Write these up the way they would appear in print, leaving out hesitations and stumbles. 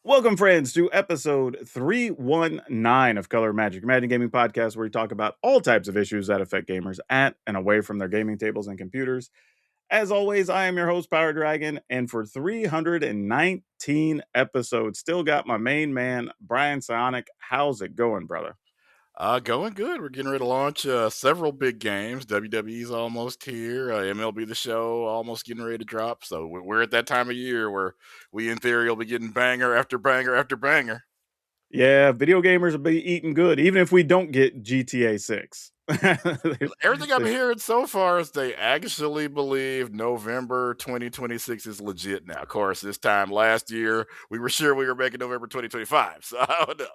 Welcome, friends, to episode 319 of Color Magic, Magic Gaming Podcast, where we talk about all types of issues that affect gamers at and away from their gaming tables and computers. As always, I am your host, PowrDragn, and for 319 episodes, still got my main man, Brian Psionic. How's it going, brother? Going good. We're getting ready to launch several big games. WWE's almost here. MLB The Show almost getting ready to drop. So we're at that time of year where we, in theory, will be getting banger after banger after banger. Yeah, video gamers will be eating good, even if we don't get GTA 6. Everything I'm hearing so far is they actually believe November 2026 is legit now. Of course, this time last year, we were sure we were making November 2025. So I don't know.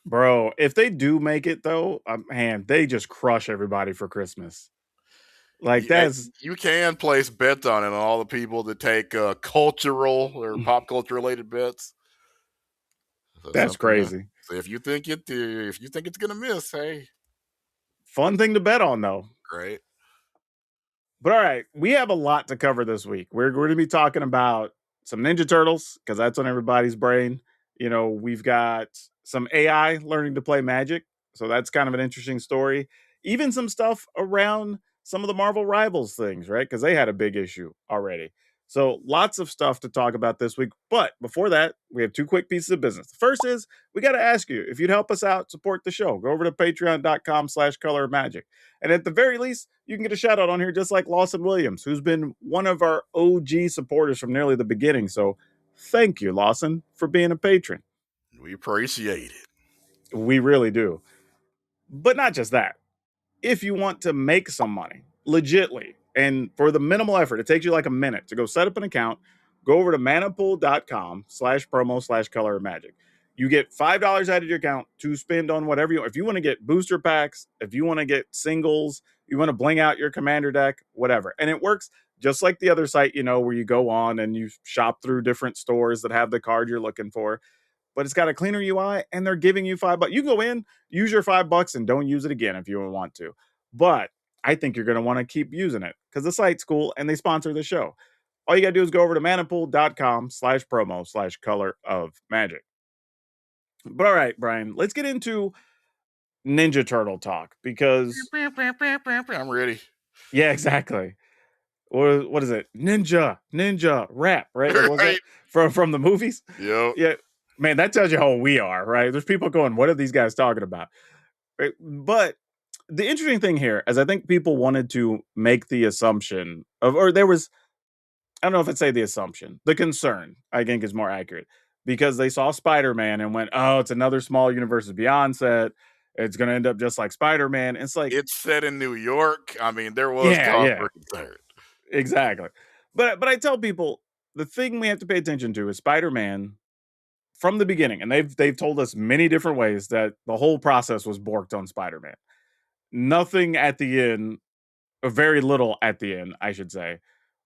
Bro, if they do make it, though, man, they just crush everybody for Christmas. Like, that's You can place bets on it on all the people that take cultural or pop culture related bets. So that's crazy. So if you think it's gonna miss, hey, Fun thing to bet on, though. great. But all right, we have a lot to cover this week. We're going to be talking about some Ninja Turtles because that's on everybody's brain. You know, we've got some AI learning to play Magic, so that's kind of an interesting story. Even some stuff around some of the Marvel Rivals things, right? Because they had a big issue already. So lots of stuff to talk about this week. But before that, we have two quick pieces of business. The first is we got to ask you if you'd help us out, support the show. Go over to patreon.com/colormagic. And at the very least, you can get a shout out on here just like Lawson Williams, who's been one of our OG supporters from nearly the beginning. So thank you, Lawson, for being a patron. We appreciate it. We really do. But not just that. If you want to make some money legitly and for the minimal effort, it takes you like a minute to go set up an account, go over to manapool.com/promo/color magic. You get $5 out of your account to spend on whatever you want. If you want to get booster packs, if you want to get singles, you want to bling out your commander deck, whatever. And it works just like the other site, you know, where you go on and you shop through different stores that have the card you're looking for. But it's got a cleaner UI and they're giving you $5. You can go in, use your $5 and don't use it again if you want to. But I think you're going to want to keep using it because the site's cool and they sponsor the show. All you got to do is go over to manapool.com/promo/color of magic. But all right, Brian, let's get into Ninja Turtle talk because I'm ready. yeah, exactly. What is it? Ninja rap, right? What was Right. that from the movies? Yep. Yeah, man, that tells you how we are, right? There's people going, what are these guys talking about? Right? But the interesting thing here is I think people wanted to make the assumption of, or there was, I don't know if I'd say the assumption, the concern, I think is more accurate because they saw Spider-Man and went, oh, it's another small universes beyond set. It's going to end up just like Spider-Man. It's like, It's set in New York. I mean, there was cause yeah, for concern. exactly. But I tell people the thing we have to pay attention to is Spider-Man from the beginning, and they've told us many different ways that the whole process was borked on Spider-Man. Nothing at the end, or very little at the end, I should say,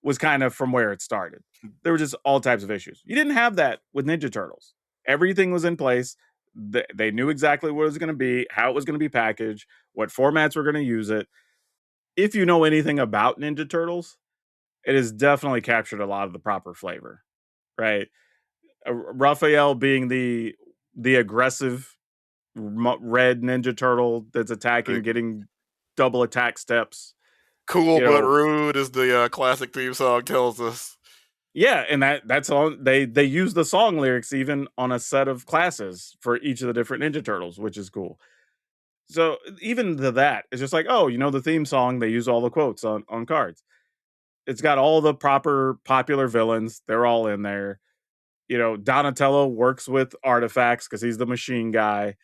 was kind of from where it started. There were just all types of issues. You didn't have that with Ninja Turtles. Everything was in place. They knew exactly what it was going to be, how it was going to be packaged, what formats were going to use it. If you know anything about Ninja Turtles, it has definitely captured a lot of the proper flavor, right? Raphael being the aggressive red Ninja Turtle that's attacking, getting double attack steps. Cool but rude, as the classic theme song tells us. Yeah, and that's on they use the song lyrics even on a set of classes for each of the different Ninja Turtles, which is cool. So even to that, it's just like, oh, you know, the theme song, they use all the quotes on cards. It's got all the proper popular villains, they're all in there. You know, Donatello works with artifacts because he's the machine guy.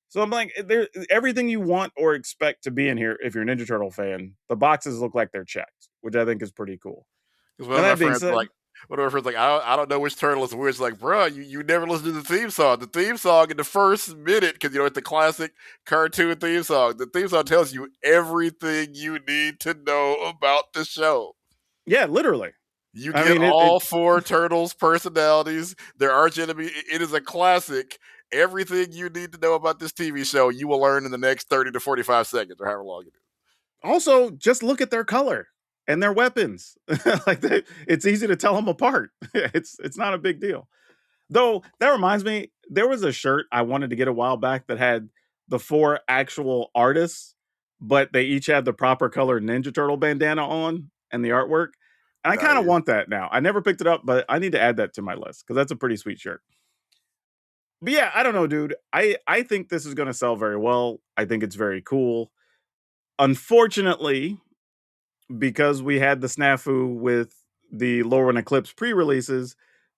So I'm like, there everything you want or expect to be in here if you're a Ninja Turtle fan. The boxes look like they're checked, which I think is pretty cool. Because And that being said, one of my friends like, I don't know which turtle is which. Like, bro, you never listen to the theme song. The theme song in the first minute, because it's the classic cartoon theme song. The theme song tells you everything you need to know about the show. Yeah, literally. You get all four turtles' personalities, their arch enemy. It is a classic. Everything you need to know about this TV show, you will learn in the next 30 to 45 seconds, or however long it is. Also, just look at their color and their weapons. It's easy to tell them apart. It's not a big deal. Though that reminds me, there was a shirt I wanted to get a while back that had the four actual artists, but they each had the proper colored Ninja Turtle bandana on and the artwork. And I kind of Nice. want that now. I never picked it up, but I need to add that to my list because that's a pretty sweet shirt. But yeah, I don't know, dude. I think this is going to sell very well. I think it's very cool. Unfortunately, because we had the snafu with the Lore and Eclipse pre-releases,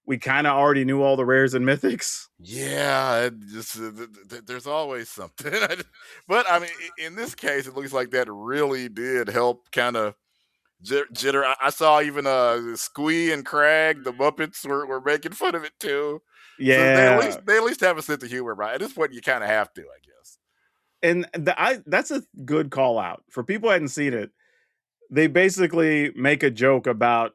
we kind of already knew all the rares and mythics. Yeah, there's always something. But I mean, in this case, it looks like that really did help kind of jitter. I saw even Squee and Crag, the Muppets, were making fun of it too. So Yeah, they at least have a sense of humor, right? At this point, you kind of have to, I guess. and that's a good call out for people who hadn't seen it. They basically make a joke about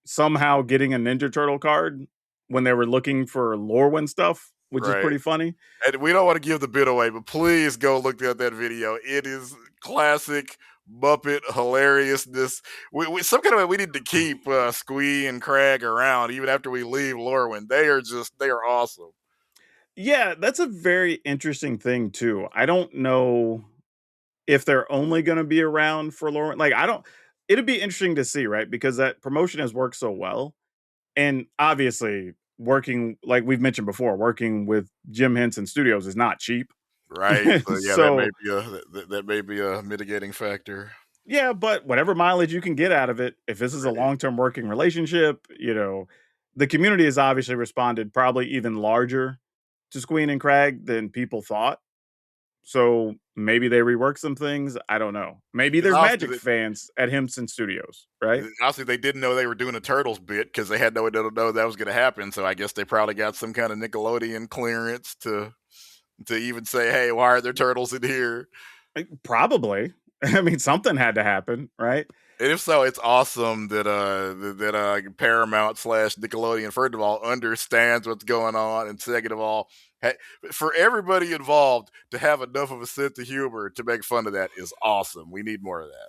somehow getting a Ninja Turtle card when they were looking for Lorwyn stuff, which is Right. pretty funny. And we don't want to give the bit away, but please go look at that video. It is classic Muppet hilariousness. Some kind of way we need to keep Squee and Crag around even after we leave Lorwyn. They are awesome. Yeah, that's a very interesting thing too. I don't know if they're only going to be around for Lorwyn. Like, I don't. It'd be interesting to see, right? Because that promotion has worked so well, and obviously, working like we've mentioned before, working with Jim Henson Studios is not cheap. Right. So yeah, So that may be a mitigating factor. yeah, but whatever mileage you can get out of it, if this is a Right. long-term working relationship, the community has obviously responded probably even larger to Squeen and Crag than people thought. So maybe they rework some things. I don't know. Maybe Because there's Magic fans at Henson Studios, right? obviously they didn't know they were doing a Turtles bit because they had no way to know that was going to happen. So I guess they probably got some kind of Nickelodeon clearance to even say, "Hey, why are there turtles in here?" Probably. I mean, something had to happen, right? And if so, it's awesome that Paramount slash Nickelodeon, first of all, understands what's going on, and second of all, for everybody involved to have enough of a sense of humor to make fun of that is awesome. We need more of that.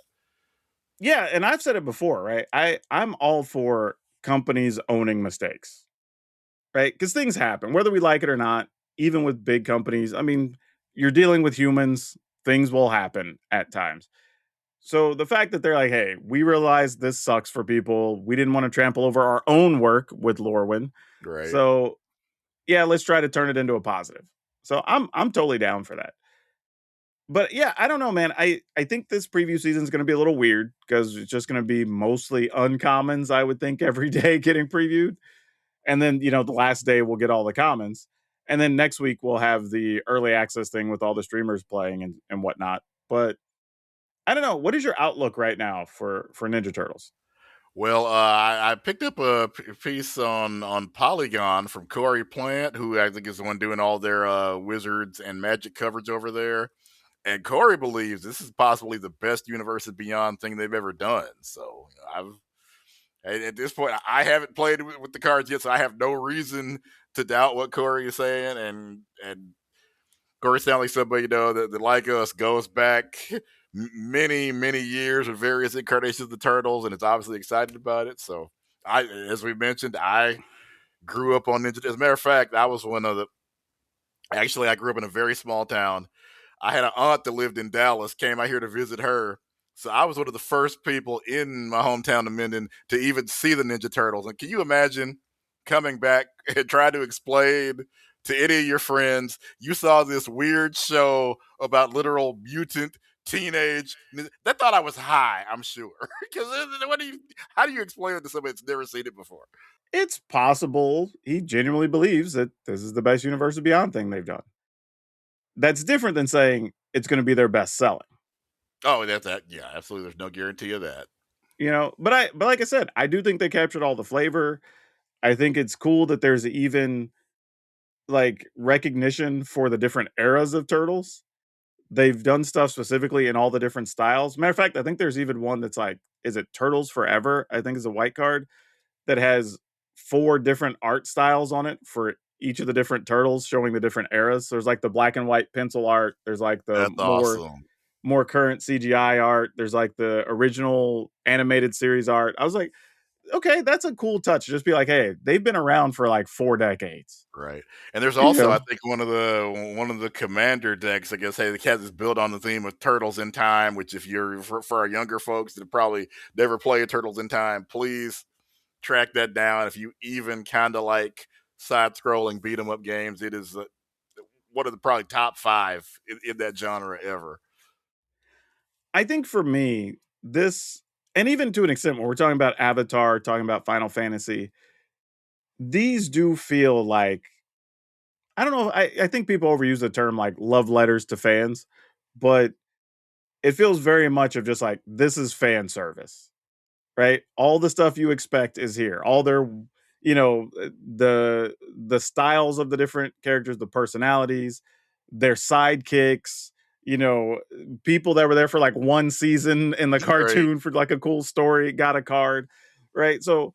Yeah, and I've said it before, right? I'm all for companies owning mistakes, right? Because things happen, whether we like it or not. Even with big companies, I mean, you're dealing with humans. Things will happen at times. So the fact that they're like, "Hey, we realize this sucks for people. We didn't want to trample over our own work with Lorwyn, Right. so yeah, let's try to turn it into a positive." So I'm totally down for that. But yeah, I don't know, man. I think this preview season is going to be a little weird because it's just going to be mostly uncommons. I would think every day getting previewed, and then the last day we'll get all the commons, and then next week we'll have the early access thing with all the streamers playing and whatnot. But I don't know. What is your outlook right now for Ninja Turtles? Well, I picked up a piece on Polygon from Corey Plant, who I think is the one doing all their Wizards and Magic coverage over there. And Corey believes this is possibly the best Universes Beyond thing they've ever done. So at this point, I haven't played with the cards yet, so I have no reason to doubt what Corey is saying. And Corey sounds like somebody that like us goes back many years with various incarnations of the Turtles, and is obviously excited about it. So as we mentioned, I grew up on Ninja. As a matter of fact, I was one of the. Actually, I grew up in a very small town. I had an aunt that lived in Dallas, came out here to visit her. So I was one of the first people in my hometown of Minden to even see the Ninja Turtles. And can you imagine coming back and trying to explain to any of your friends you saw this weird show about literal mutant teenage they thought I was high, I'm sure. Because how do you explain it to somebody that's never seen it before? It's possible he genuinely believes that this is the best Universe of Beyond thing they've done. That's different than saying it's going to be their best selling. Oh, that's that. Yeah, absolutely. There's no guarantee of that. But like I said, I do think they captured all the flavor. I think it's cool that there's even like recognition for the different eras of turtles. They've done stuff specifically in all the different styles. Matter of fact, I think there's even one that's like, is it Turtles Forever? I think is a white card that has four different art styles on it for each of the different turtles, showing the different eras. So there's like the black and white pencil art. There's like the That's awesome. more current CGI art. There's like the original animated series art. I was like, okay, that's a cool touch. Just be like, hey, they've been around for like 4 decades. Right. And there's You also, I know, think, one of the commander decks, I guess, hey, the cat is built on the theme of Turtles in Time, which if you're for our younger folks that probably never played Turtles in Time, please track that down. If you even kind of like side scrolling beat 'em up games, it is one of the probably top five in that genre ever. I think for me, this, and even to an extent, when we're talking about Avatar, talking about Final Fantasy, these do feel like, I don't know. I think people overuse the term like love letters to fans, but it feels very much of just like this is fan service, right? All the stuff you expect is here. All their, the styles of the different characters, the personalities, their sidekicks, you know, people that were there for like one season in the Right. cartoon for like a cool story, got a card, right? So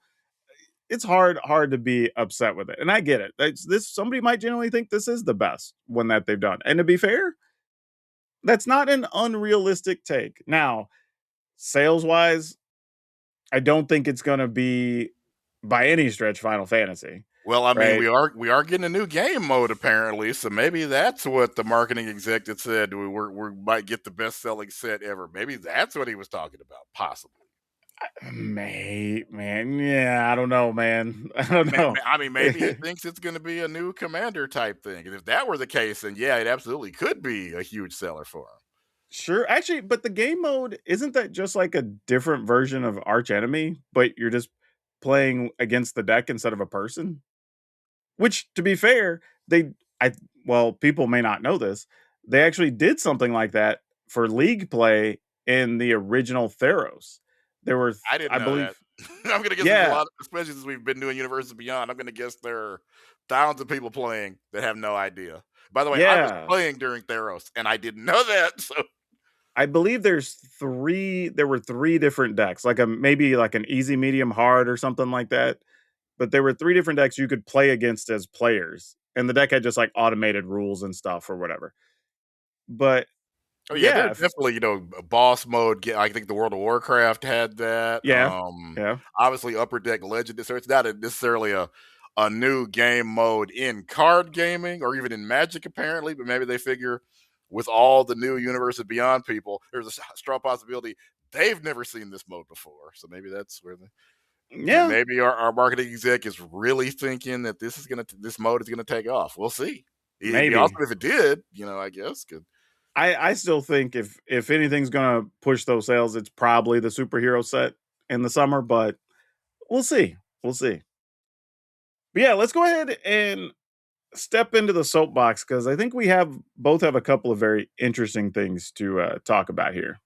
it's hard to be upset with it. And I get it. This somebody might genuinely think this is the best one that they've done. And to be fair, that's not an unrealistic take. Now, sales wise, I don't think it's going to be by any stretch Final Fantasy, Well, I mean, right? we are getting a new game mode apparently, so maybe that's what the marketing executive said. We might get the best selling set ever. Maybe that's what he was talking about, possibly. Man, yeah, I don't know, man. I don't know. I mean, maybe he thinks it's going to be a new commander type thing, and if that were the case, then yeah, it absolutely could be a huge seller for him. Sure, actually, but the game mode isn't that just like a different version of Arch Enemy, but you're just playing against the deck instead of a person? Which, to be fair, they, I, well, people may not know this. They actually did something like that for league play in the original Theros. There were, I didn't I know that. believe, I'm going to guess there's a yeah, lot, especially since we've been doing Universes Beyond. I'm going to guess there are thousands of people playing that have no idea. By the way, I was yeah. playing during Theros, and I didn't know that. So I believe there were three different decks, like a maybe like an easy, medium, hard, or something like that. But there were three different decks you could play against as players. And the deck had just like automated rules and stuff or whatever. But oh yeah, yeah, there's definitely a boss mode. I think the World of Warcraft had that. yeah, yeah. Obviously Upper Deck Legend. So it's not necessarily a new game mode in card gaming or even in Magic apparently, but maybe they figure with all the new Universe Beyond people, there's a strong possibility they've never seen this mode before. So maybe that's where Yeah, maybe our marketing exec is really thinking that this mode is gonna take off. We'll see. It'd be maybe. awesome if it did. I guess. I still think if anything's gonna push those sales, it's probably the superhero set in the summer, but we'll see. We'll see. But yeah, let's go ahead and step into the soapbox because I think we have both have a couple of very interesting things to talk about here.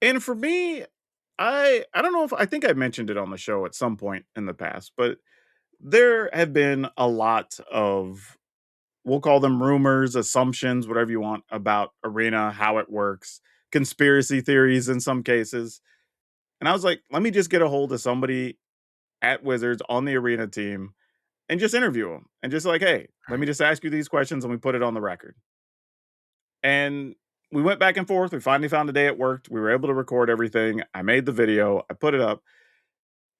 And for me, I don't know if I think I mentioned it on the show at some point in the past, but there have been a lot of, we'll call them rumors, assumptions, whatever you want about Arena, how it works, conspiracy theories in some cases. And I was like, let me just get a hold of somebody at Wizards on the Arena team and just interview them and just like, hey, let me just ask you these questions and we put it on the record. And we went back and forth. We finally found a day it worked. We were able to record everything. I made the video, I put it up.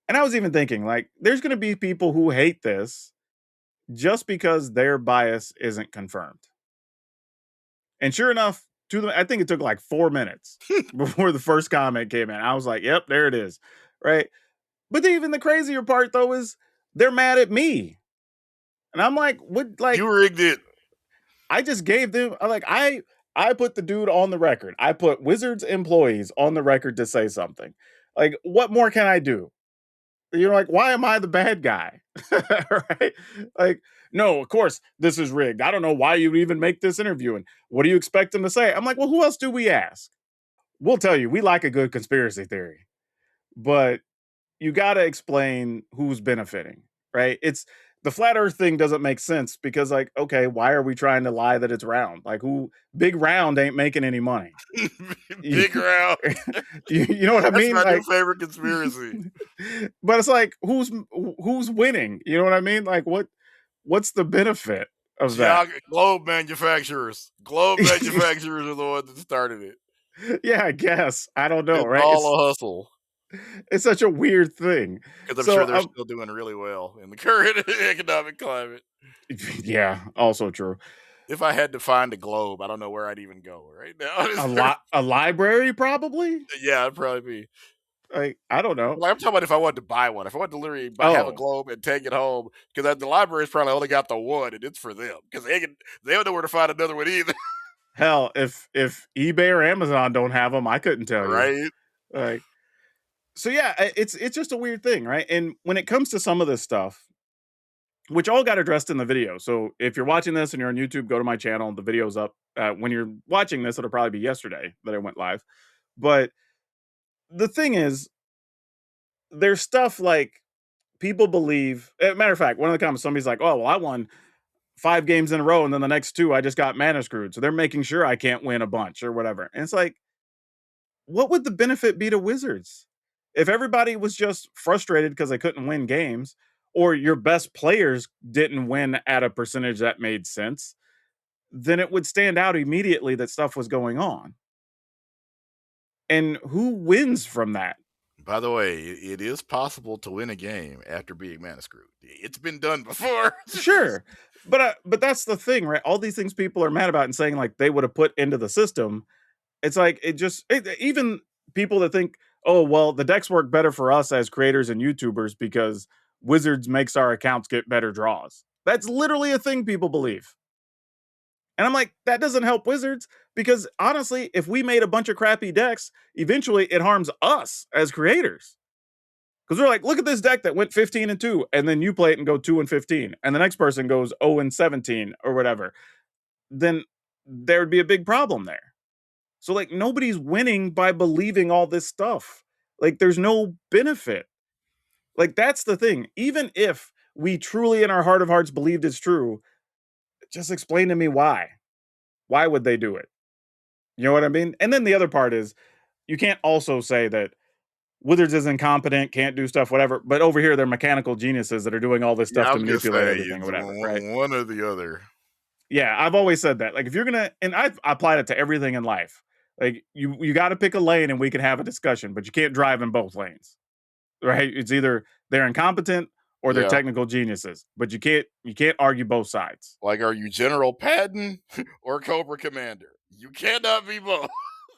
And I was even thinking, like, there's going to be people who hate this just because their bias isn't confirmed. And sure enough, I think it took like 4 minutes before the first comment came in. I was like, yep, there it is. Right. But even the crazier part, though, is they're mad at me. And I'm like, what? Like, You rigged it. I just gave them, I put the dude on the record. I put Wizards employees on the record to say something. Like, what more can I do? You're like, why am I the bad guy? Right? Like, no, of course this is rigged. I don't know why you would even make this interview. And what do you expect them to say? I'm like, well, who else do we ask? We'll tell you, we like a good conspiracy theory, but you got to explain who's benefiting, right? It's the flat earth thing doesn't make sense because, like, okay, why are we trying to lie that it's round? Like, who big round ain't making any money? you, Big round. you know what I That's mean? my new Like, favorite conspiracy. but it's like who's winning? You know what I mean? Like what's the benefit of that. Globe manufacturers. Globe manufacturers are the ones that started it. Yeah, I guess. I don't know, It's right? all a hustle. It's such a weird thing. Because I'm sure So, they're still doing really well in the current economic climate. yeah, also true. If I had to find a globe, I don't know where I'd even go right now. A library, probably. Yeah, it'd probably be. I don't know. Like, I'm talking about if I wanted to buy one. If I wanted to literally have a Oh, globe and take it home, because the library's probably only got the one, and it's for them because they don't know where to find another one either, hell, if eBay or Amazon don't have them, I couldn't tell you. right? Like, so yeah, it's just a weird thing, right? And when it comes to some of this stuff, which all got addressed in the video. So if you're watching this and you're on YouTube, go to my channel. The video's up. When you're watching this, it'll probably be yesterday that I went live. But the thing is, there's stuff like people believe. Matter of fact, one of the comments, somebody's like, "Oh, well, I won 5 games in a row, and then the next two, I just got mana screwed. So they're making sure I can't win a bunch or whatever." And it's like, what would the benefit be to Wizards if everybody was just frustrated because they couldn't win games, or your best players didn't win at a percentage that made sense? Then it would stand out immediately that stuff was going on. And who wins from that? By the way, it is possible to win a game after being mana screwed. It's been done before. Sure. But that's the thing, right? All these things people are mad about and saying like they would have put into the system. It's like even people that think, "Oh, well, the decks work better for us as creators and YouTubers because Wizards makes our accounts get better draws." That's literally a thing people believe. And I'm like, that doesn't help Wizards because honestly, if we made a bunch of crappy decks, eventually it harms us as creators. Because we're like, look at this deck that went 15-2, and then you play it and go 2-15, and the next person goes 0-17 or whatever. Then there would be a big problem there. So, like, nobody's winning by believing all this stuff. Like, there's no benefit. Like, that's the thing. Even if we truly, in our heart of hearts, believed it's true, just explain to me why. Why would they do it? You know what I mean? And then the other part is you can't also say that Wizards is incompetent, can't do stuff, whatever. But over here, they're mechanical geniuses that are doing all this Yeah, stuff I to was gonna manipulate say everything or it's whatever, right? one or the other. Yeah, I've always said that. Like, if you're gonna, and I've applied it to everything in life. Like, you got to pick a lane and we can have a discussion, but you can't drive in both lanes, right? It's either they're incompetent or they're Yeah. technical geniuses, but you can't argue both sides. Like, are you General Patton or Cobra Commander? You cannot be both.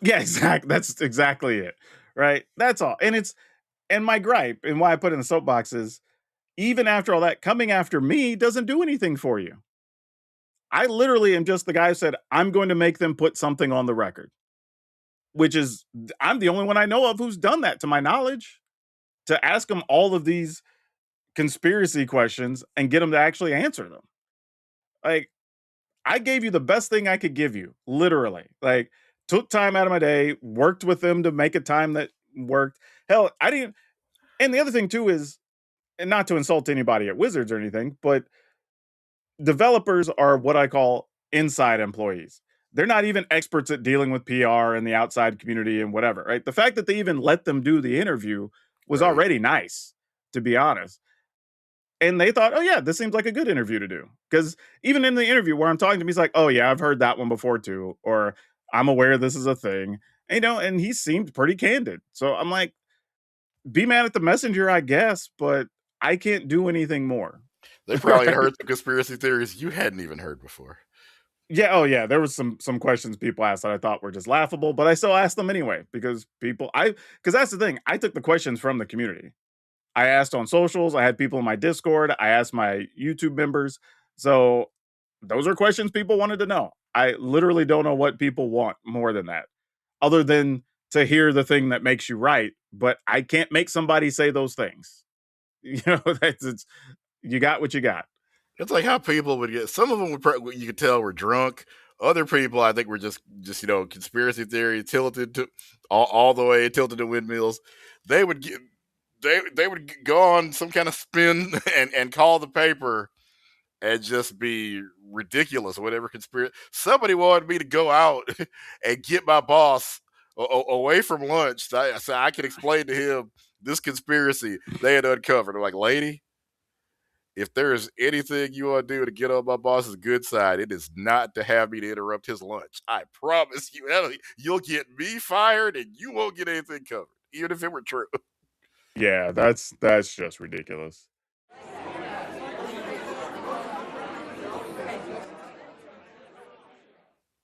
Yeah, exactly. That's exactly it, right? That's all. And my gripe and why I put in the soapbox is even after all that, coming after me doesn't do anything for you. I literally am just the guy who said, I'm going to make them put something on the record, which is, I'm the only one I know of who's done that to my knowledge, to ask them all of these conspiracy questions and get them to actually answer them. Like, I gave you the best thing I could give you, literally. Like, took time out of my day, worked with them to make a time that worked. Hell, I didn't. And the other thing, too, is, and not to insult anybody at Wizards or anything, but developers are what I call inside employees. They're not even experts at dealing with PR and the outside community and whatever, right? The fact that they even let them do the interview was Right. already nice, to be honest. And they thought, oh, yeah, this seems like a good interview to do. Because even in the interview where I'm talking to him, he's like, oh, yeah, I've heard that one before too. Or I'm aware this is a thing. And he seemed pretty candid. So I'm like, be mad at the messenger, I guess, but I can't do anything more. They probably heard some conspiracy theories you hadn't even heard before. Yeah, oh yeah, there was some questions people asked that I thought were just laughable, but I still asked them anyway because because that's the thing. I took the questions from the community. I asked on socials, I had people in my Discord, I asked my YouTube members. So those are questions people wanted to know. I literally don't know what people want more than that, other than to hear the thing that makes you right, but I can't make somebody say those things. You know, it's you got what you got. It's like how people would get. Some of them would you could tell were drunk. Other people, I think, were just conspiracy theory tilted to all the way tilted to windmills. They would get they would go on some kind of spin and call the paper and just be ridiculous. Whatever conspiracy. Somebody wanted me to go out and get my boss away from lunch so I could explain to him this conspiracy they had uncovered. I'm like, lady, if there is anything you want to do to get on my boss's good side, it is not to have me to interrupt his lunch. I promise you, Ellie, you'll get me fired and you won't get anything covered, even if it were true. Yeah, that's just ridiculous.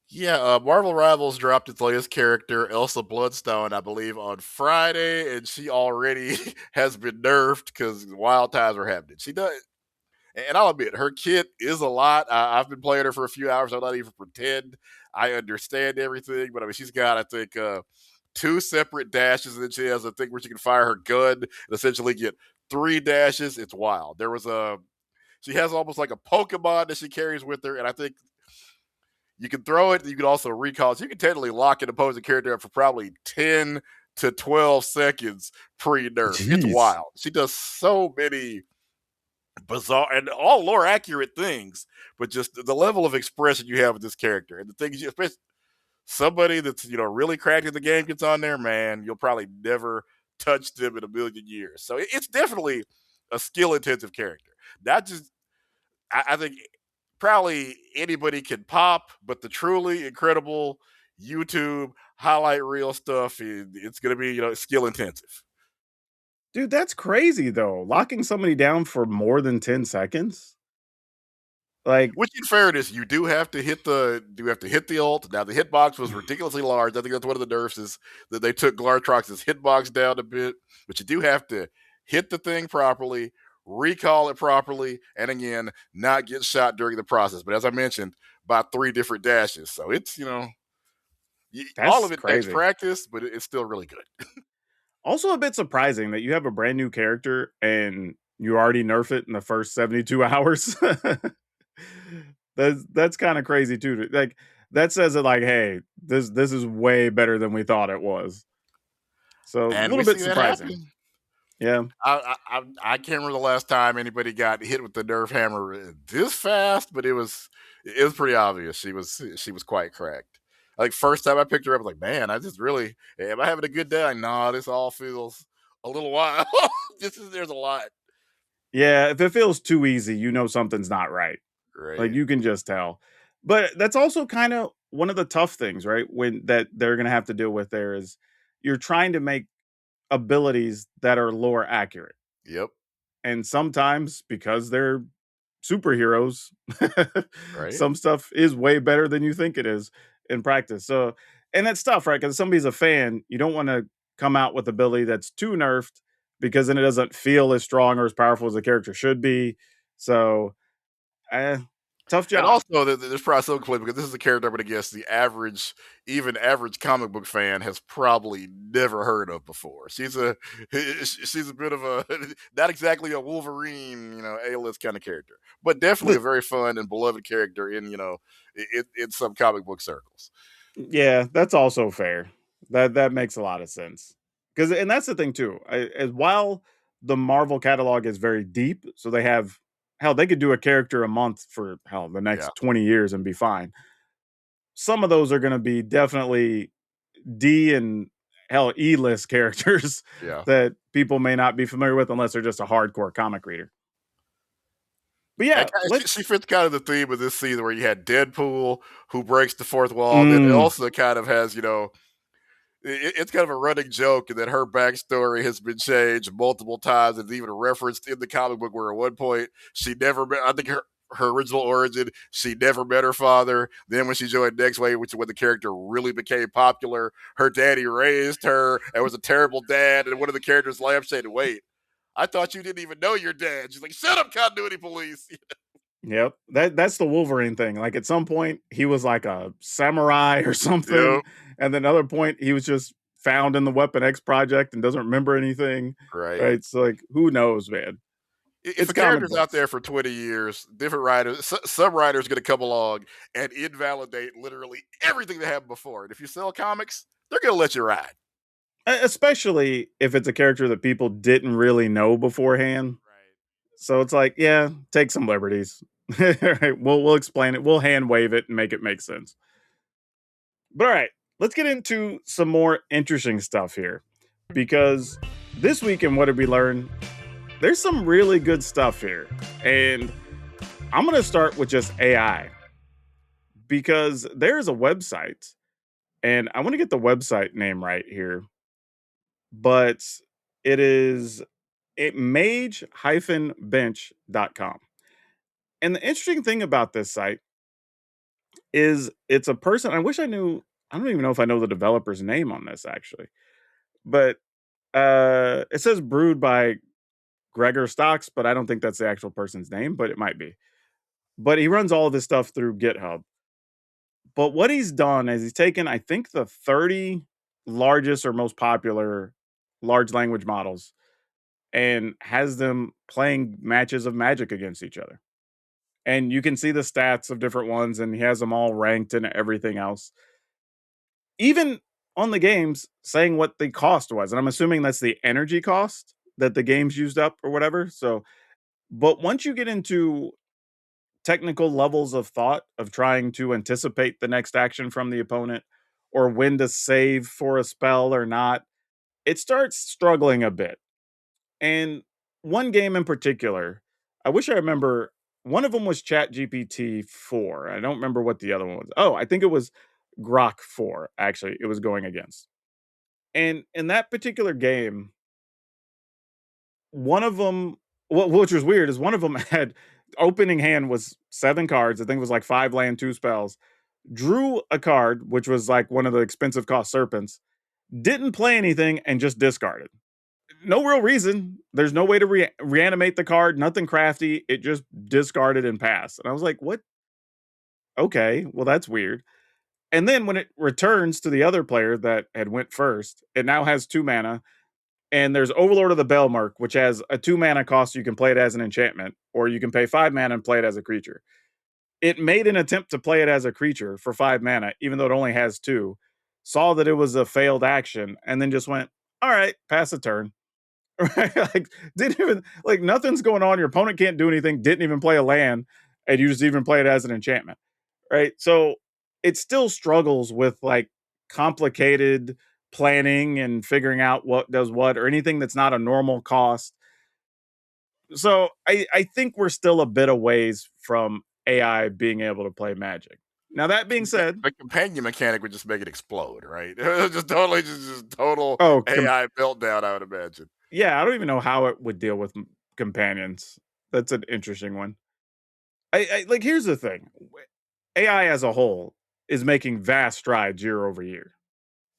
Yeah, Marvel Rivals dropped its latest character, Elsa Bloodstone, I believe, on Friday, and she already has been nerfed because wild times are happening. She does, and I'll admit, her kit is a lot. I've been playing her for a few hours. I'll not even pretend I understand everything, but I mean, she's got, I think, two separate dashes, and then she has a thing where she can fire her gun and essentially get three dashes. It's wild. She has almost like a Pokemon that she carries with her, and I think you can throw it. You can also recall it. So you can technically lock an opposing character up for probably 10 to 12 seconds pre-nerf. It's Jeez. wild. She does so many bizarre and all lore accurate things, but just the level of expression you have with this character and the things you, especially somebody that's really cracked in the game gets on there, man, you'll probably never touch them in a million years. So it's definitely a skill intensive character. Not just I think probably anybody can pop, but the truly incredible YouTube highlight reel stuff, it's going to be skill intensive. Dude, that's crazy though. Locking somebody down for more than 10 seconds? Like, Which, in fairness, you do have to hit the ult. Now the hitbox was ridiculously large. I think that's one of the nerfs is that they took Glartrox's hitbox down a bit, but you do have to hit the thing properly, recall it properly, and again, not get shot during the process. But as I mentioned, by three different dashes, so it's all that's of it takes crazy. practice, but it's still really good. Also a bit surprising that you have a brand new character and you already nerf it in the first 72 hours. That's kind of crazy too. Like that says it like, hey, this is way better than we thought it was. So a And we little bit see that surprising. happen. Yeah. I can't remember the last time anybody got hit with the nerf hammer this fast, but it was pretty obvious she was quite cracked. Like first time I picked her up, I was like, man, I just really am I having a good day? Like, nah, this all feels a little wild. There's a lot. Yeah. If it feels too easy, you know something's not right. Like Right. you can just tell. But that's also kind of one of the tough things, right? When that they're gonna have to deal with there is you're trying to make abilities that are lore accurate. Yep. And sometimes because they're superheroes, Right. some stuff is way better than you think it is in practice. So, and that's tough, right? Because somebody's a fan, you don't want to come out with ability that's too nerfed because then it doesn't feel as strong or as powerful as the character should be. So, eh, tough And job. also, there's probably some complaint because this is a character I'm going to guess the average, even average comic book fan has probably never heard of before. She's a bit of a not exactly a Wolverine, A-list kind of character, but definitely a very fun and beloved character in in some comic book circles. Yeah, that's also fair. That makes a lot of sense. Because and that's the thing too. As while the Marvel catalog is very deep, so they have hell, they could do a character a month for hell the Yeah, next 20 years and be fine. Some of those are going to be definitely D and hell E list characters yeah. that people may not be familiar with unless they're just a hardcore comic reader. But And yeah, she let's fits kind of the theme of this season where you had Deadpool who breaks the fourth wall, then mm, Elsa kind of has it's kind of a running joke that her backstory has been changed multiple times. It's even referenced in the comic book where at one point she never met, I think her original origin, she never met her father. Then when she joined Next Wave, which is when the character really became popular, her daddy raised her and was a terrible dad. And one of the characters lampshaded, wait, I thought you didn't even know your dad. She's like, shut up, continuity police. yep. That's the Wolverine thing. Like at some point he was like a samurai or something, Yep, and then another point he was just found in the Weapon X project and doesn't remember anything. right. Right? It's like who knows, man. If It's a comic character's out books. there for 20 years, different writers, some writers going to come along and invalidate literally everything that happened before. And if you sell comics, they're going to let you ride. Especially if it's a character that people didn't really know beforehand. Right. So it's like, yeah, take some liberties. Right, we'll explain it. We'll hand wave it and make it make sense. But all right, let's get into some more interesting stuff here. Because this week in What Did We Learn? there's some really good stuff here. And I'm going to start with just AI because there's a website, and I want to get the website name right here, but it is mage-bench.com. And the interesting thing about this site is it's a person. I wish I knew. I don't even know if I know the developer's name on this actually, but it says brewed by Gregor Stocks, but I don't think that's the actual person's name, but it might be. But he runs all of this stuff through GitHub. But what he's done is he's taken, I think, the 30 largest or most popular large language models and has them playing matches of Magic against each other. And you can see the stats of different ones, and he has them all ranked and everything else. Even on the games, saying what the cost was. And I'm assuming that's the energy cost that the games used up or whatever. So, but once you get into technical levels of thought of trying to anticipate the next action from the opponent or when to save for a spell or not, it starts struggling a bit. And one game in particular, I wish I remember. One of them was Chat GPT 4. I don't remember what the other one was. Oh, I think it was Grok 4, actually, it was going against. And in that particular game, one of them, which was weird, is one of them had opening hand was 7 cards. I think it was like 5 land, 2 spells. Drew a card, which was like one of the expensive cost serpents, didn't play anything, and just discarded. No real reason. There's no way to reanimate the card, nothing crafty. It just discarded and passed. And I was like, what? Okay, well, that's weird. And then when it returns to the other player that had went first, it now has 2 mana. And there's Overlord of the Belmark, which has a 2 mana cost. You can play it as an enchantment, or you can pay 5 mana and play it as a creature. It made an attempt to play it as a creature for 5 mana, even though it only has 2. Saw that it was a failed action, and then just went, all right, pass a turn. Right? Like, didn't even, like, nothing's going on. Your opponent can't do anything, didn't even play a land, and you just even play it as an enchantment. Right. So it still struggles with like complicated planning and figuring out what does what or anything that's not a normal cost. So I think we're still a bit of ways from AI being able to play Magic. Now that being said, The companion mechanic would just make it explode, right? Just totally, just total oh AI meltdown. I would imagine. yeah, I don't even know how it would deal with companions. That's an interesting one. I like here's the thing. AI as a whole is making vast strides year over year.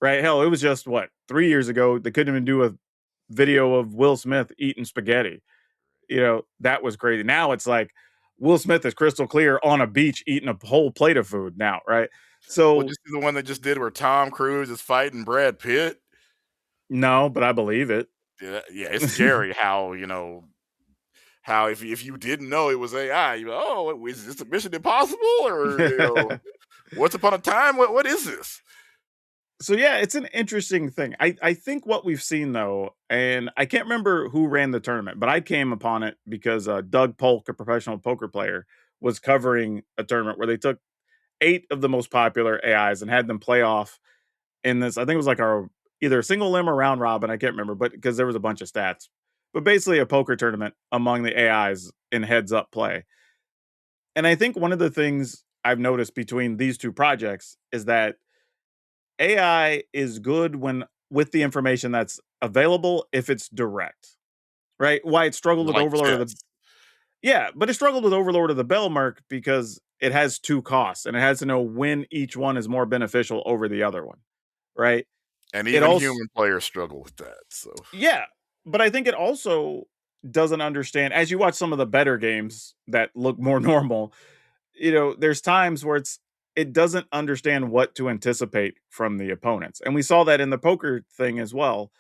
Right? Hell, it was just what, 3 years ago they couldn't even do a video of Will Smith eating spaghetti. That was crazy. Now it's like Will Smith is crystal clear on a beach eating a whole plate of food now, right? Well, So just the one they just did where Tom Cruise is fighting Brad Pitt. no, but I believe it. Yeah, yeah, it's scary how how if you didn't know it was AI, you go, oh, is this a Mission Impossible or Once Upon a Time? What is this? So yeah, it's an interesting thing. I think what we've seen though, and I can't remember who ran the tournament, but I came upon it because Doug Polk, a professional poker player, was covering a tournament where they took 8 of the most popular AIs and had them play off in this. I think it was like our either single limb or round robin. I can't remember, but because there was a bunch of stats, but basically a poker tournament among the AIs in heads up play. And I think one of the things I've noticed between these two projects is that AI is good when with the information that's available if it's direct, right? Why it struggled with Like Overlord of the chess. yeah, but it struggled with Overlord of the Belmark because it has 2 costs and it has to know when each one is more beneficial over the other one, right? And It even also human players struggle with that. So yeah, but I think it also doesn't understand as you watch some of the better games that look more normal, there's times where it doesn't understand what to anticipate from the opponents. And we saw that in the poker thing as well,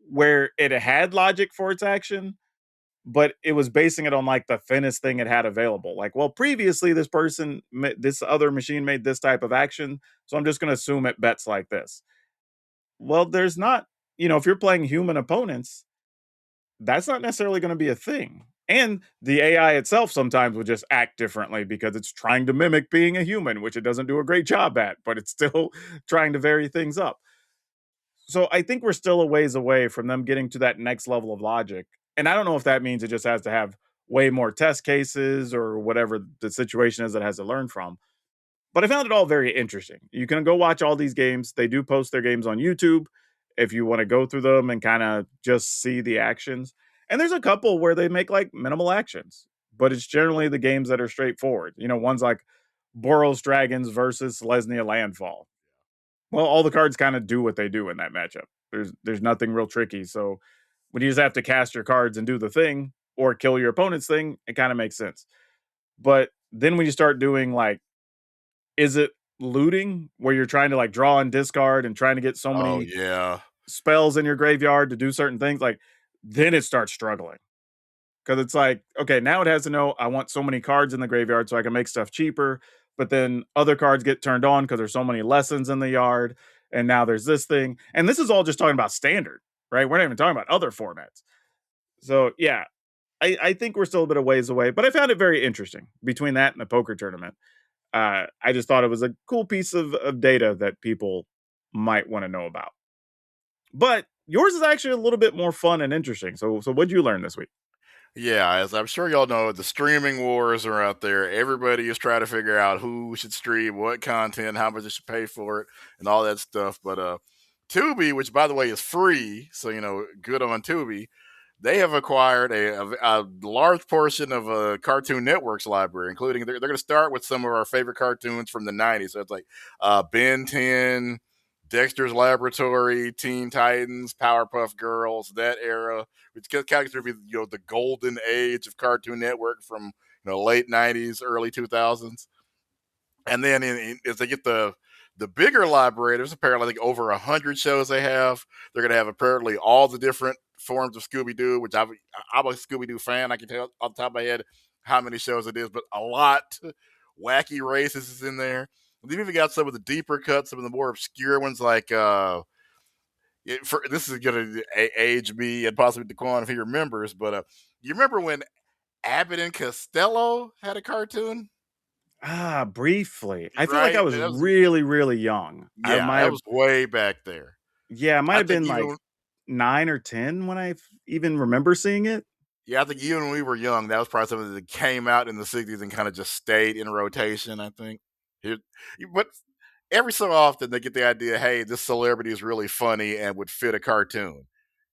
where it had logic for its action, but it was basing it on like the thinnest thing it had available. Like, well, previously this other machine made this type of action, so I'm just going to assume it bets like this. Well, there's not, if you're playing human opponents, that's not necessarily going to be a thing. And the AI itself sometimes would just act differently because it's trying to mimic being a human, which it doesn't do a great job at, but it's still trying to vary things up. So I think we're still a ways away from them getting to that next level of logic. And I don't know if that means it just has to have way more test cases or whatever the situation is that has to learn from. But I found it all very interesting. You can go watch all these games. They do post their games on YouTube if you want to go through them and kind of just see the actions. And there's a couple where they make like minimal actions, but it's generally the games that are straightforward. Ones like Boros Dragons versus Lesnia Landfall. Well, all the cards kind of do what they do in that matchup. There's nothing real tricky. So when you just have to cast your cards and do the thing or kill your opponent's thing, it kind of makes sense. But then when you start doing like, is it looting where you're trying to like draw and discard and trying to get so Oh many yeah. spells in your graveyard to do certain things? Like, then it starts struggling because it's like, okay, now it has to know I want so many cards in the graveyard so I can make stuff cheaper. But then other cards get turned on because there's so many lessons in the yard. And now there's this thing. And this is all just talking about standard, right? We're not even talking about other formats. So yeah, I think we're still a bit of ways away, but I found it very interesting between that and the poker tournament. I just thought it was a cool piece of data that people might want to know about. But yours is actually a little bit more fun and interesting. So what'd you learn this week? Yeah, as I'm sure y'all know, the streaming wars are out there. Everybody is trying to figure out who should stream what content, how much they should pay for it, and all that stuff. But Tubi, which by the way is free, so good on Tubi. They have acquired a large portion of Cartoon Network's library, including they're going to start with some of our favorite cartoons from the '90s. So it's like Ben 10, Dexter's Laboratory, Teen Titans, Powerpuff Girls, that era, which kind of considered to be the golden age of Cartoon Network from late '90s, early 2000s. And then as they get the bigger library, there's apparently I think over 100 shows they have. They're going to have apparently all the different forms of Scooby Doo, which I'm a Scooby Doo fan. I can tell off the top of my head how many shows it is, but a lot. Wacky Races is in there. They've even got some of the deeper cuts, some of the more obscure ones, like this is going to age me and possibly Daquan if he remembers. But you remember when Abbott and Costello had a cartoon? Briefly. I feel like I Right? was really, really young. I Yeah, might that have, was way back there. yeah, I might I have think been like even 9 or 10 when I even remember seeing it. Yeah, I think even when we were young, that was probably something that came out in the '60s and kind of just stayed in rotation. I think, It- but every so often they get the idea, hey, this celebrity is really funny and would fit a cartoon.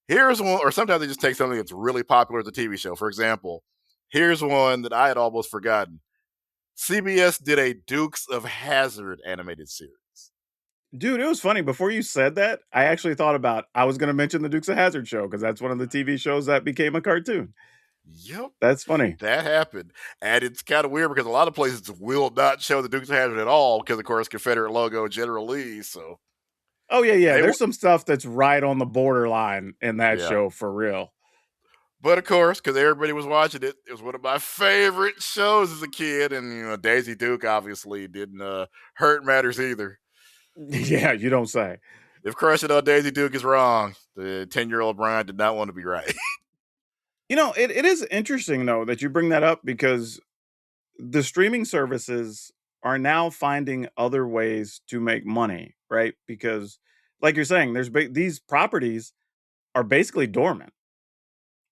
Here's one, or sometimes they just take something that's really popular as a TV show. For example, here's one that I had almost forgotten. CBS did a Dukes of Hazzard animated series. Dude, it was funny. Before you said that, I actually thought about I was going to mention the Dukes of Hazzard show because that's one of the TV shows that became a cartoon. Yep, That's funny. that happened. And it's kind of weird because a lot of places will not show the Dukes of Hazzard at all because, of course, Confederate logo, General Lee. So Oh yeah, yeah. they, There's some stuff that's right on the borderline in that yeah. show for real. But of course, because everybody was watching it, it was one of my favorite shows as a kid. And Daisy Duke obviously didn't hurt matters either. Yeah, you don't say. If crushing on Daisy Duke is wrong, the 10-year-old Brian did not want to be right. It is interesting though that you bring that up because the streaming services are now finding other ways to make money, right? Because like you're saying, these properties are basically dormant,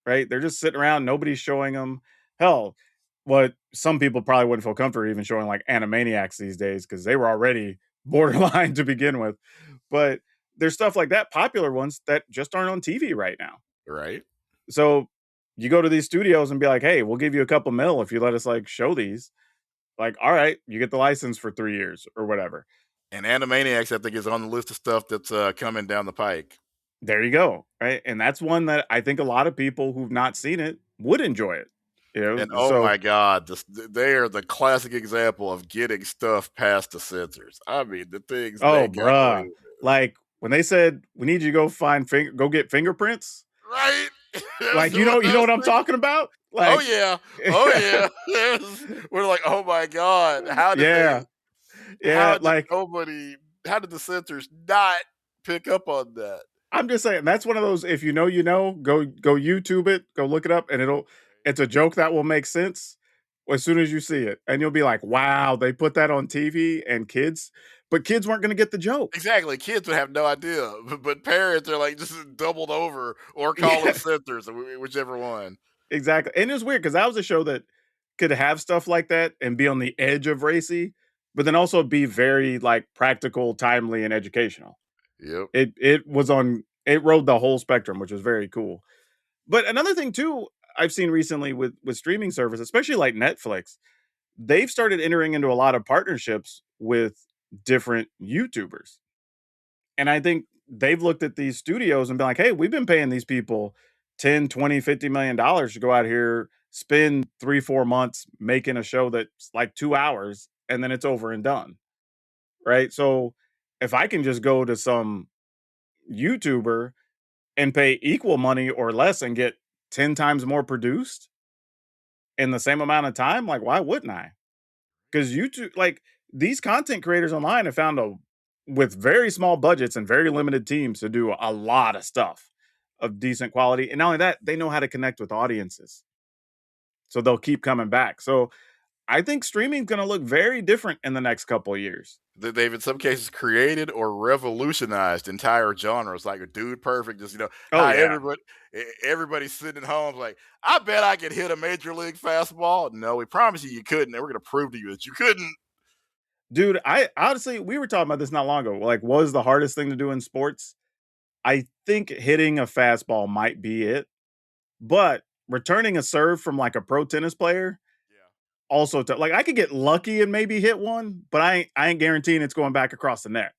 right? They're just sitting around, nobody's showing them. Hell, what some people probably wouldn't feel comfortable even showing like Animaniacs these days because they were already borderline to begin with. But there's stuff like that, popular ones that just aren't on TV right now. Right? So you go to these studios and be like, hey, we'll give you a couple mil if you let us like show these. Like, all right, you get the license for 3 years or whatever. And Animaniacs, I think, is on the list of stuff that's coming down the pike. There you go. Right. And that's one that I think a lot of people who've not seen it would enjoy it. And oh So my God, they are the classic example of getting stuff past the censors. I mean, the things oh they got away bruh. with. Like when they said we need you to go get fingerprints, Right? like That's what you I know was what I'm thinking. talking about? Oh Like yeah, oh yeah. We're like, oh my God, yeah. Yeah, how did like nobody, how did the censors not pick up on that? I'm just saying that's one of those if you know, go YouTube it, go look it up, and it's a joke that will make sense as soon as you see it. And you'll be like, wow, they put that on TV and kids. but kids weren't going to get the joke. Exactly. Kids would have no idea, but parents are like just doubled over or calling Yeah, centers, whichever one. exactly. And it was weird because that was a show that could have stuff like that and be on the edge of racy, but then also be very like practical, timely, and educational. Yep. It was on it rode the whole spectrum, which was very cool. But another thing too I've seen recently with streaming service, especially like Netflix, they've started entering into a lot of partnerships with different YouTubers. And I think they've looked at these studios and been like, "Hey, we've been paying these people 10, 20, $50 million to go out here, spend 3, 4 months making a show that's like 2 hours and then it's over and done." Right? So if I can just go to some YouTuber and pay equal money or less and get 10 times more produced in the same amount of time, like why wouldn't I? Because YouTube, like these content creators online have found a with very small budgets and very limited teams to do a lot of stuff of decent quality. And not only that, they know how to connect with audiences. So they'll keep coming back. So I think streaming's gonna look very different in the next couple of years. They've in some cases created or revolutionized entire genres, like a Dude Perfect. Just Oh how yeah. everybody's sitting at home like, I bet I could hit a major league fastball. No, we promise you couldn't, and we're gonna prove to you that you couldn't. Dude, I honestly we were talking about this not long ago. Like, what was the hardest thing to do in sports? I think hitting a fastball might be it, but returning a serve from like a pro tennis player Yeah. also like I could get lucky and maybe hit one, but I ain't guaranteeing it's going back across the net.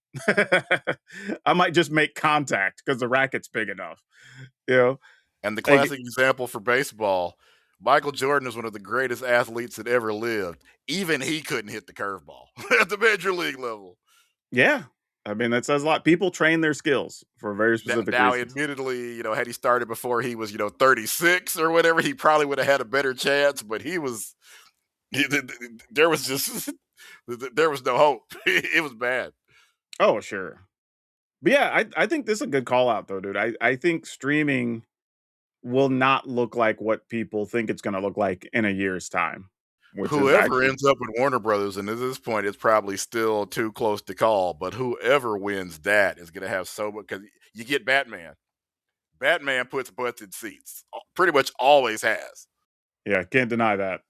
I might just make contact because the racket's big enough. You know, And the like classic example for baseball, Michael Jordan is one of the greatest athletes that ever lived. Even he couldn't hit the curveball at the major league level. yeah. I mean, that says a lot. People train their skills for very specific Now, reasons. admittedly, had he started before he was, 36 or whatever, he probably would have had a better chance. But there was just there was no hope. It was bad. Oh, sure. But yeah, I think this is a good call out though, dude. I think streaming will not look like what people think it's gonna look like in a year's time, which is Whoever actually ends up with Warner Brothers, and at this point, it's probably still too close to call. But whoever wins that is going to have so much because you get Batman. Batman puts butts in seats. Pretty much always has. yeah, can't deny that.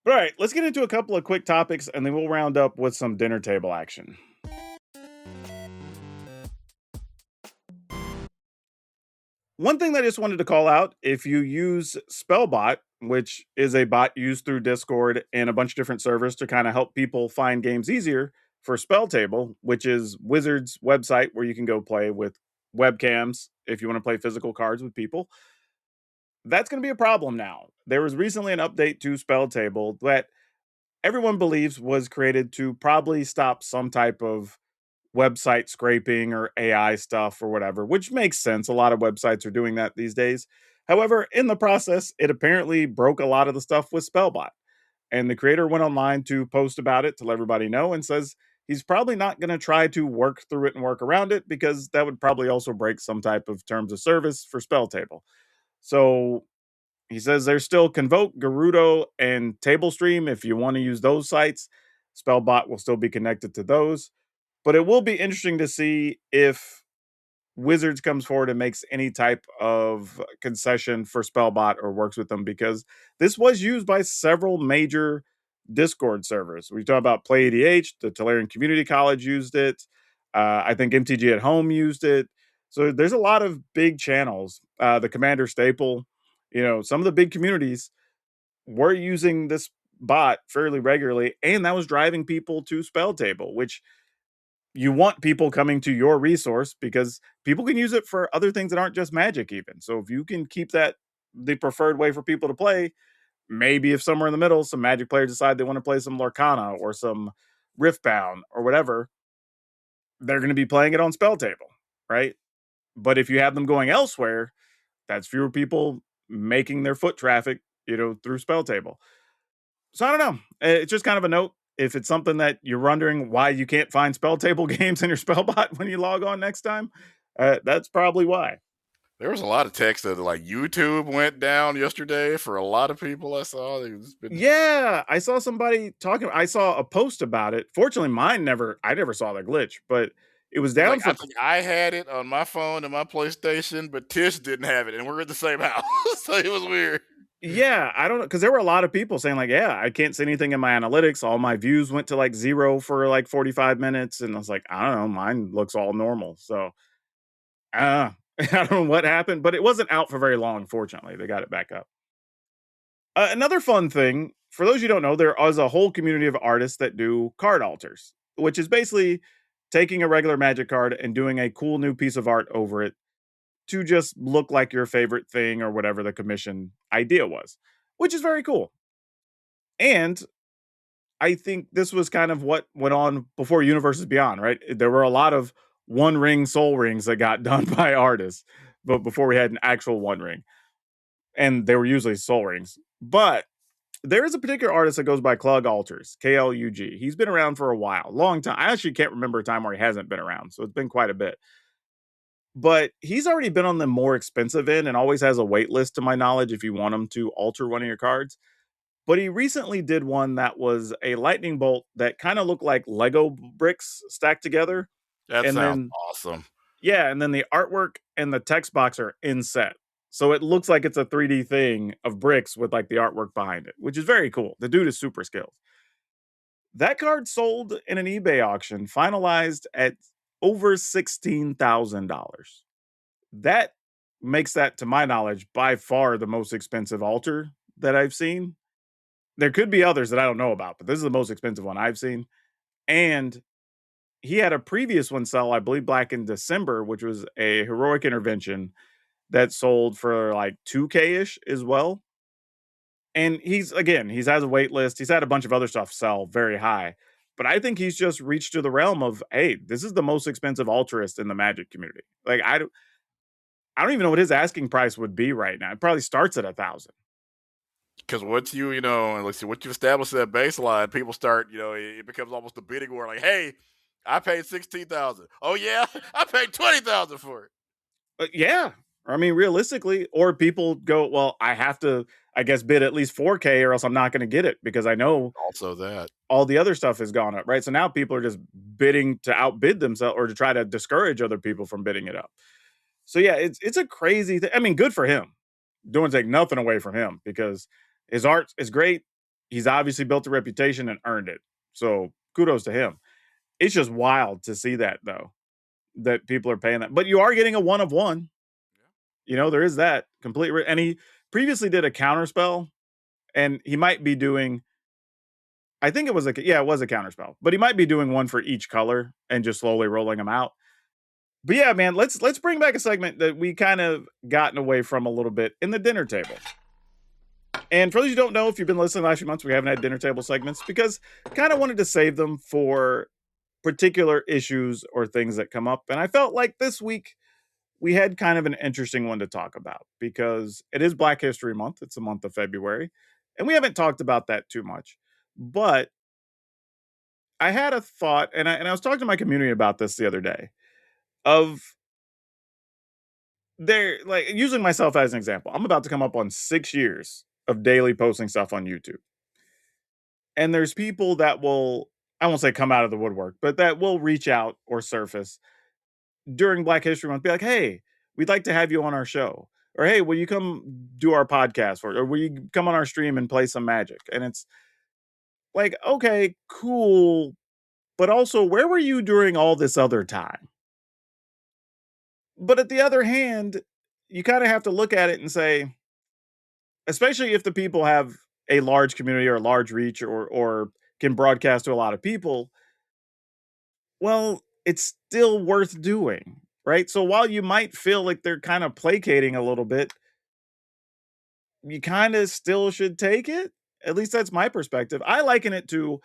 All right, let's get into a couple of quick topics and then we'll round up with some dinner table action. One thing that I just wanted to call out, if you use Spellbot, which is a bot used through Discord and a bunch of different servers to kind of help people find games easier for Spelltable, which is Wizards' website where you can go play with webcams if you want to play physical cards with people. That's going to be a problem now. There was recently an update to Spelltable that everyone believes was created to probably stop some type of website scraping or AI stuff or whatever, which makes sense. A lot of websites are doing that these days. However, in the process, it apparently broke a lot of the stuff with Spellbot. And the creator went online to post about it to let everybody know and says he's probably not going to try to work through it and work around it because that would probably also break some type of terms of service for Spelltable. So he says there's still Convoke, Gerudo, and TableStream if you want to use those sites. Spellbot will still be connected to those. But it will be interesting to see if Wizards comes forward and makes any type of concession for Spellbot or works with them because this was used by several major Discord servers. We talk about Play ADH, the Tolarian Community College used it. I think MTG at Home used it. So there's a lot of big channels. The Commander Staple, some of the big communities were using this bot fairly regularly, and that was driving people to Spelltable, which you want people coming to your resource because people can use it for other things that aren't just magic even. So if you can keep that the preferred way for people to play, maybe if somewhere in the middle some magic players decide they want to play some Lorcana or some Riftbound or whatever, they're going to be playing it on Spelltable, right? But if you have them going elsewhere, that's fewer people making their foot traffic, through Spelltable. So I don't know. It's just kind of a note. If it's something that you're wondering why you can't find Spelltable games in your Spellbot when you log on next time, that's probably why. There was a lot of text that like YouTube went down yesterday for a lot of people I saw. It's been Yeah, I saw somebody talking. I saw a post about it. Fortunately, I never saw the glitch, but it was It's down like I for. think I had it on my phone and my PlayStation, but Tish didn't have it, and we're in the same house, so it was weird. Yeah, I don't know because there were a lot of people saying like, "Yeah, I can't see anything in my analytics. All my views went to like 0 for like 45 minutes," and I was like, "I don't know, mine looks all normal." So, I don't know what happened, but it wasn't out for very long. Fortunately, they got it back up. Another fun thing for those you don't know, there is a whole community of artists that do card alters, which is basically taking a regular Magic card and doing a cool new piece of art over it to just look like your favorite thing or whatever the commission idea was, which is very cool. And I think this was kind of what went on before Universes Beyond, right? There were a lot of one ring soul rings that got done by artists, but before we had an actual one ring, and they were usually soul rings. But there is a particular artist that goes by Klug Alters, Klug. He's been around for a while, long time. I actually can't remember a time where he hasn't been around, so it's been quite a bit. But he's already been on the more expensive end and always has a wait list to my knowledge if you want him to alter one of your cards. But he recently did one that was a lightning bolt that kind of looked like Lego bricks stacked together. That And sounds then, awesome. yeah, and then the artwork and the text box are inset. So it looks like it's a 3D thing of bricks with like the artwork behind it, which is very cool. The dude is super skilled. That card sold in an eBay auction, finalized at over $16,000. That makes that, to my knowledge, by far the most expensive altar that I've seen. There could be others that I don't know about, but this is the most expensive one I've seen. And he had a previous one sell, I believe, back in December, which was a heroic intervention that sold for like 2K ish as well. And he's has a wait list. He's had a bunch of other stuff sell very high. But I think he's just reached to the realm of, hey, this is the most expensive altruist in the Magic community. Like I don't even know what his asking price would be right now. It probably starts at 1,000. Because once and let's see, once you establish that baseline, people start, it becomes almost a bidding war. Like, hey, I paid 16,000. Oh yeah, I paid 20,000 for it. Yeah. I mean, realistically, or people go, well, I have to, I guess, bid at least 4K or else I'm not going to get it because I know Also, that all the other stuff has gone up, right? So now people are just bidding to outbid themselves or to try to discourage other people from bidding it up. So yeah, it's a crazy thing. I mean, good for him. Don't take nothing away from him because his art is great. He's obviously built a reputation and earned it. So kudos to him. It's just wild to see that though, that people are paying that. But you are getting a one of one. There is that complete. And he previously did a counter spell, and he might be doing. I think it was it was a counter spell, but he might be doing one for each color and just slowly rolling them out. But yeah, man, let's bring back a segment that we kind of gotten away from a little bit in the dinner table. And for those who don't know, if you've been listening the last few months, we haven't had dinner table segments because kind of wanted to save them for particular issues or things that come up. And I felt like this week we had kind of an interesting one to talk about because it is Black History Month. It's the month of February. And we haven't talked about that too much. But I had a thought, and I was talking to my community about this the other day of they're like using myself as an example. I'm about to come up on 6 years of daily posting stuff on YouTube. And there's people that will, I won't say come out of the woodwork, but that will reach out or surface during Black History Month, be like, hey, we'd like to have you on our show. Or hey, will you come do our podcast or will you come on our stream and play some magic? And it's like, okay, cool. But also, where were you during all this other time? But at the other hand, you kind of have to look at it and say, especially if the people have a large community or a large reach or can broadcast to a lot of people, well, it's still worth doing, right? So while you might feel like they're kind of placating a little bit, you kind of still should take it. At least that's my perspective. I liken it to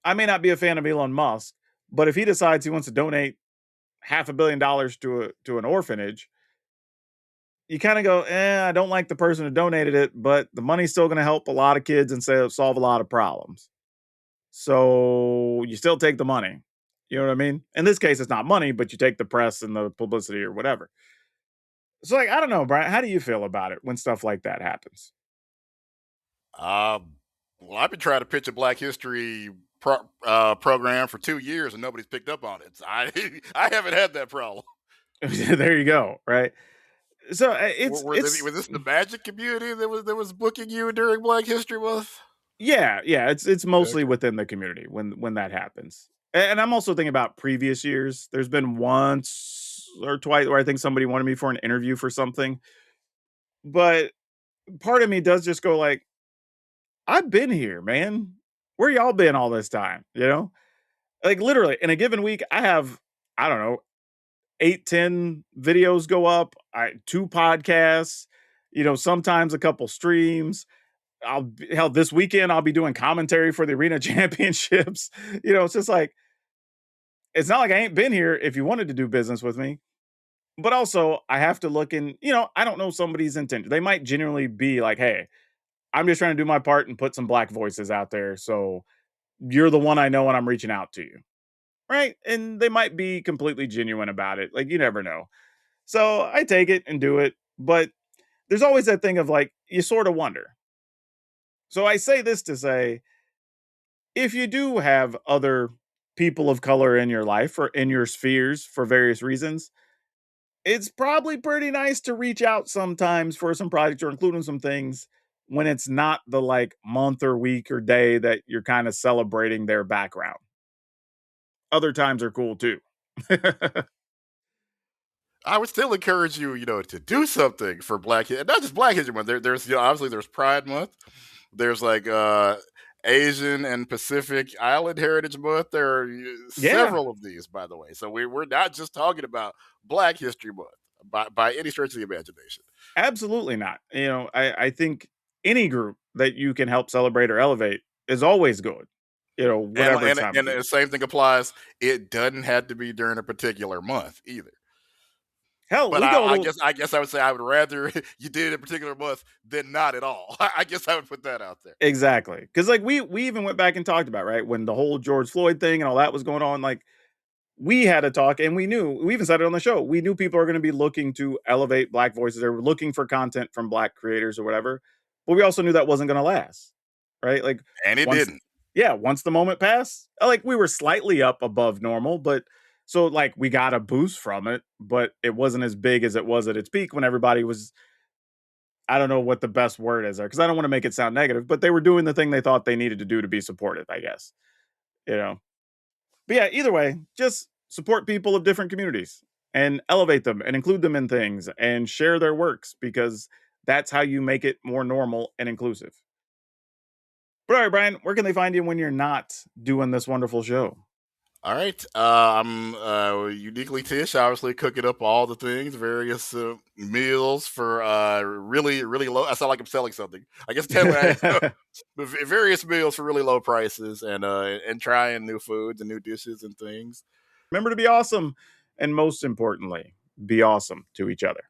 I may not be a fan of Elon Musk, but if he decides he wants to donate $500 million to an orphanage, you kind of go, I don't like the person who donated it, but the money's still going to help a lot of kids and solve a lot of problems. So you still take the money. You know what I mean? In this case, it's not money, but you take the press and the publicity or whatever. So, like, I don't know, Brian, how do you feel about it when stuff like that happens? Well, I've been trying to pitch a Black History program for 2 years and nobody's picked up on it. So I haven't had that problem. There you go, right? So Was this the Magic community that was booking you during Black History Month? yeah, it's mostly Okay. within the community when that happens. And I'm also thinking about previous years. There's been once or twice where I think somebody wanted me for an interview for something, but part of me does just go like, I've been here, man. Where y'all been all this time? You know, like literally in a given week, I have, I don't know, 8, 10 videos go up, 2 podcasts, sometimes a couple streams. Hell, this weekend I'll be doing commentary for the arena championships. It's just like, it's not like I ain't been here if you wanted to do business with me. But also, I have to look in, I don't know somebody's intention. They might genuinely be like, hey, I'm just trying to do my part and put some black voices out there. So you're the one I know and I'm reaching out to you. Right. And they might be completely genuine about it. Like, you never know. So I take it and do it. But there's always that thing of like, you sort of wonder. So I say this to say, if you do have other people of color in your life or in your spheres for various reasons, it's probably pretty nice to reach out sometimes for some projects or including some things when it's not the like month or week or day that you're kind of celebrating their background. Other times are cool too. I would still encourage you, to do something for not just Black History Month. There's obviously there's Pride Month. There's like Asian and Pacific Island Heritage Month. There are Yeah, several of these, by the way. So we're not just talking about Black History Month by any stretch of the imagination. absolutely not. I think any group that you can help celebrate or elevate is always good, And whatever and time of and the the year. same thing applies. It doesn't have to be during a particular month either. Hell, But we I, go I to guess I guess I would say I would rather you did it a particular month than not at all. I guess I would put that out there. exactly because like we even went back and talked about right when the whole George Floyd thing and all that was going on. Like we had a talk and we even said it on the show. We knew people are going to be looking to elevate black voices. They were looking for content from black creators or whatever. But we also knew that wasn't going to last. Right? Like And it once didn't. yeah, once the moment passed, like we were slightly up above normal, but so like we got a boost from it, but it wasn't as big as it was at its peak when everybody was I don't know what the best word is there because I don't want to make it sound negative, but they were doing the thing they thought they needed to do to be supported, I guess. You know. But yeah, either way, just support people of different communities and elevate them and include them in things and share their works because that's how you make it more normal and inclusive. But all right, Brian, where can they find you when you're not doing this wonderful show? All right. I'm uniquely Tish, obviously cooking up all the things, various meals for really, really low. I sound like I'm selling something. I guess technically I am. But various meals for really low prices and trying new foods and new dishes and things. Remember to be awesome. And most importantly, be awesome to each other.